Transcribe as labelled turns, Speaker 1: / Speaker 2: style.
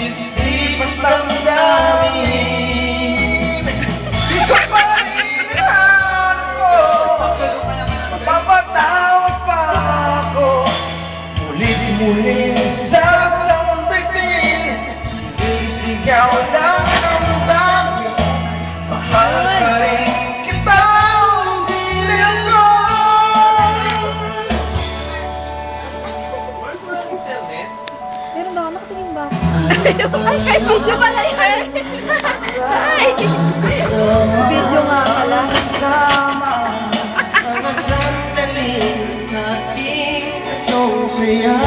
Speaker 1: isip at damdamin. Di ko pa rin hanap ko, mapapatawad pa ako. Mulit-muli sasambitin, sinisigaw ng damdamin. Mahal pa rin kita, umiling ko.
Speaker 2: Meron ba? Nakatingin ba? Ay, may video pala yun! Ay! Video nga pala.
Speaker 1: Kasama mga sandali nating atong saya.